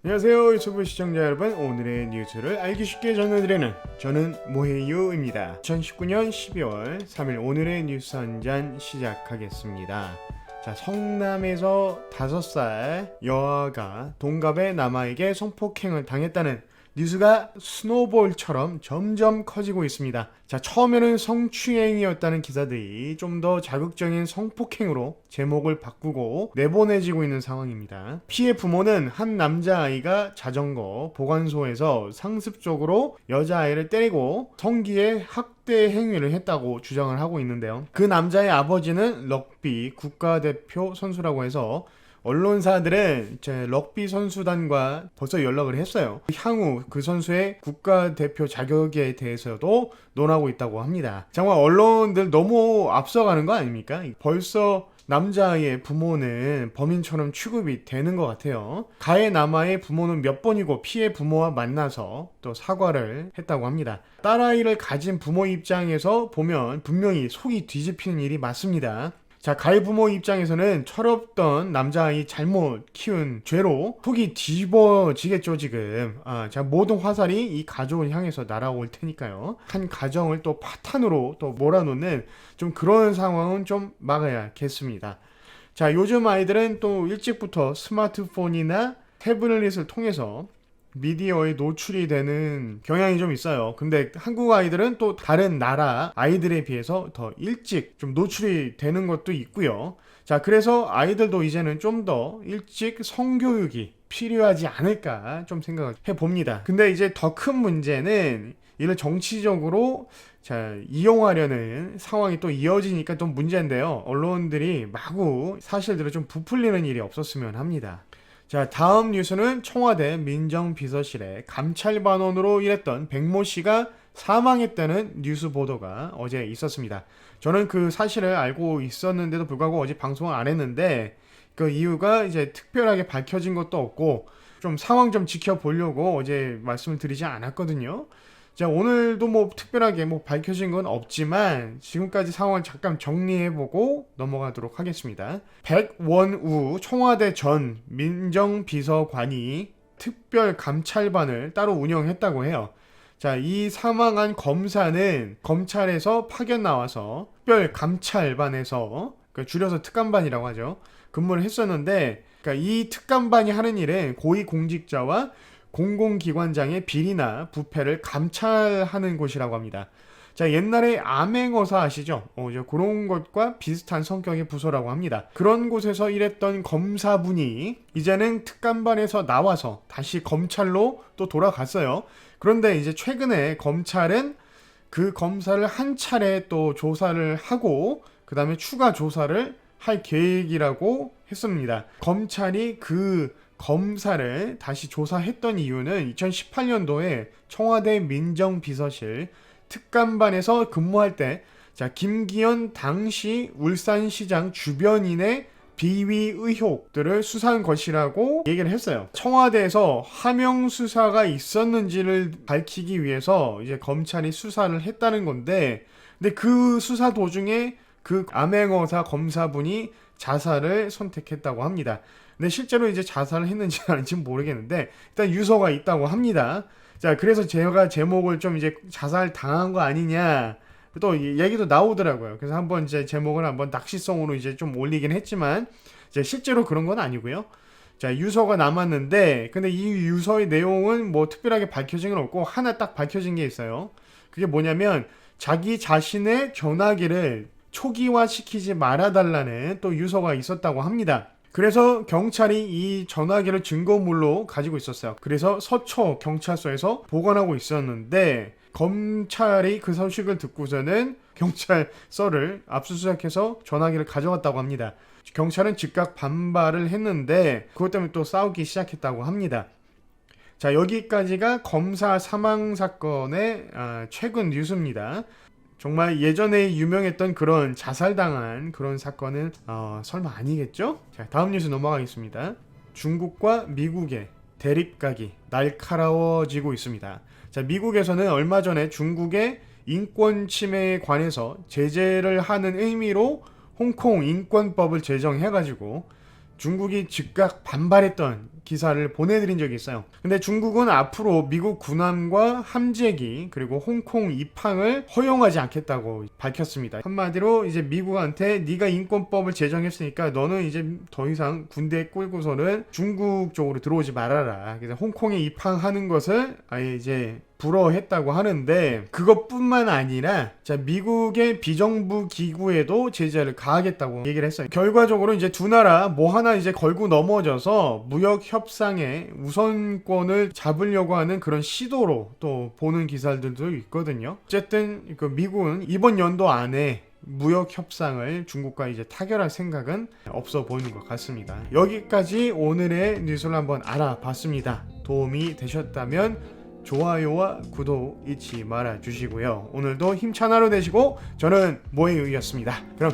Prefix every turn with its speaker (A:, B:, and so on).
A: 안녕하세요 유튜브 시청자 여러분, 오늘의 뉴스를 알기 쉽게 전해드리는 저는 모헤이유입니다. 2019년 12월 3일 오늘의 뉴스 한 잔 시작하겠습니다. 자, 성남에서 5살 여아가 동갑의 남아에게 성폭행을 당했다는 뉴스가 스노볼처럼 점점 커지고 있습니다. 자, 처음에는 성추행이었다는 기사들이 좀 더 자극적인 성폭행으로 제목을 바꾸고 내보내지고 있는 상황입니다. 피해 부모는 한 남자아이가 자전거 보관소에서 상습적으로 여자아이를 때리고 성기에 학대 행위를 했다고 주장을 하고 있는데요. 그 남자의 아버지는 럭비 국가대표 선수라고 해서 언론사들은 럭비 선수단과 벌써 연락을 했어요. 향후 그 선수의 국가대표 자격에 대해서도 논하고 있다고 합니다. 정말 언론들 너무 앞서가는 거 아닙니까? 벌써 남자아이의 부모는 범인처럼 취급이 되는 것 같아요. 가해 남아의 부모는 몇 번이고 피해 부모와 만나서 또 사과를 했다고 합니다. 딸아이를 가진 부모 입장에서 보면 분명히 속이 뒤집히는 일이 맞습니다. 자, 가해 부모 입장에서는 철없던 남자아이 잘못 키운 죄로 속이 뒤집어지겠죠 지금. 자, 모든 화살이 이 가족을 향해서 날아올 테니까요. 한 가정을 또 파탄으로 또 몰아놓는 좀 그런 상황은 좀 막아야겠습니다. 자, 요즘 아이들은 또 일찍부터 스마트폰이나 태블릿을 통해서 미디어에 노출이 되는 경향이 좀 있어요. 근데 한국 아이들은 또 다른 나라 아이들에 비해서 더 일찍 좀 노출이 되는 것도 있고요. 자, 그래서 아이들도 이제는 좀 더 일찍 성교육이 필요하지 않을까 좀 생각을 해봅니다. 근데 이제 더 큰 문제는 이를 정치적으로 이용하려는 상황이 또 이어지니까 좀 문제인데요. 언론들이 마구 사실들을 좀 부풀리는 일이 없었으면 합니다. 자, 다음 뉴스는 청와대 민정비서실에 감찰반원으로 일했던 백모 씨가 사망했다는 뉴스 보도가 어제 있었습니다. 저는 그 사실을 알고 있었는데도 불구하고 어제 방송을 안 했는데, 그 이유가 이제 특별하게 밝혀진 것도 없고 좀 상황 좀 지켜보려고 어제 말씀을 드리지 않았거든요. 자, 오늘도 뭐 특별하게 뭐 밝혀진 건 없지만 지금까지 상황을 잠깐 정리해보고 넘어가도록 하겠습니다. 백원우 청와대 전 민정비서관이 특별 감찰반을 따로 운영했다고 해요. 자, 이 사망한 검사는 검찰에서 파견 나와서 특별 감찰반에서, 줄여서 특감반이라고 하죠, 근무를 했었는데, 그러니까 이 특감반이 하는 일은 고위공직자와 공공기관장의 비리나 부패를 감찰하는 곳이라고 합니다. 자, 옛날에 암행어사 아시죠? 그런 것과 비슷한 성격의 부서라고 합니다. 그런 곳에서 일했던 검사분이 이제는 특감반에서 나와서 다시 검찰로 또 돌아갔어요. 그런데 이제 최근에 검찰은 그 검사를 한 차례 또 조사를 하고 그 다음에 추가 조사를 할 계획이라고 했습니다. 검찰이 그 검사를 다시 조사했던 이유는 2018년도에 청와대 민정비서실 특감반에서 근무할 때, 자, 김기현 당시 울산시장 주변인의 비위 의혹들을 수사한 것이라고 얘기를 했어요. 청와대에서 하명 수사가 있었는지를 밝히기 위해서 이제 검찰이 수사를 했다는 건데, 근데 그 수사 도중에 그 암행어사 검사분이 자살을 선택했다고 합니다. 근데 실제로 이제 자살을 했는지 아닌지는 모르겠는데 일단 유서가 있다고 합니다. 자, 그래서 제가 제목을 좀 이제 자살 당한 거 아니냐 또 얘기도 나오더라고요. 그래서 한번 이제 제목을 한번 낚시성으로 이제 좀 올리긴 했지만 이제 실제로 그런 건 아니고요. 자, 유서가 남았는데 근데 이 유서의 내용은 뭐 특별하게 밝혀진 건 없고 하나 딱 밝혀진 게 있어요. 그게 뭐냐면 자기 자신의 전화기를 초기화시키지 말아달라는 또 유서가 있었다고 합니다. 그래서 경찰이 이 전화기를 증거물로 가지고 있었어요. 그래서 서초 경찰서에서 보관하고 있었는데 검찰이 그 소식을 듣고서는 경찰서를 압수수색해서 전화기를 가져갔다고 합니다. 경찰은 즉각 반발을 했는데 그것 때문에 또 싸우기 시작했다고 합니다. 자, 여기까지가 검사 사망 사건의 최근 뉴스입니다. 정말 예전에 유명했던 그런 자살당한 그런 사건은 설마 아니겠죠? 자, 다음 뉴스 넘어가겠습니다. 중국과 미국의 대립각이 날카로워지고 있습니다. 자, 미국에서는 얼마 전에 중국의 인권 침해에 관해서 제재를 하는 의미로 홍콩 인권법을 제정해가지고 중국이 즉각 반발했던 기사를 보내드린 적이 있어요. 근데 중국은 앞으로 미국 군함과 함재기 그리고 홍콩 입항을 허용하지 않겠다고 밝혔습니다. 한마디로 이제 미국한테 네가 인권법을 제정했으니까 너는 이제 더 이상 군대 끌고서는 중국 쪽으로 들어오지 말아라. 그래서 홍콩에 입항하는 것을 아예 이제 불허했다고 하는데, 그것뿐만 아니라 자 미국의 비정부 기구에도 제재를 가하겠다고 얘기를 했어요. 결과적으로 이제 두 나라 뭐 하나 이제 걸고 넘어져서 무역 협상의 우선권을 잡으려고 하는 그런 시도로 또 보는 기사들도 있거든요. 어쨌든 그 미국은 이번 연도 안에 무역 협상을 중국과 이제 타결할 생각은 없어 보이는 것 같습니다. 여기까지 오늘의 뉴스를 한번 알아봤습니다. 도움이 되셨다면 좋아요와 구독 잊지 말아 주시고요. 오늘도 힘찬 하루 되시고, 저는 모헤이유였습니다. 그럼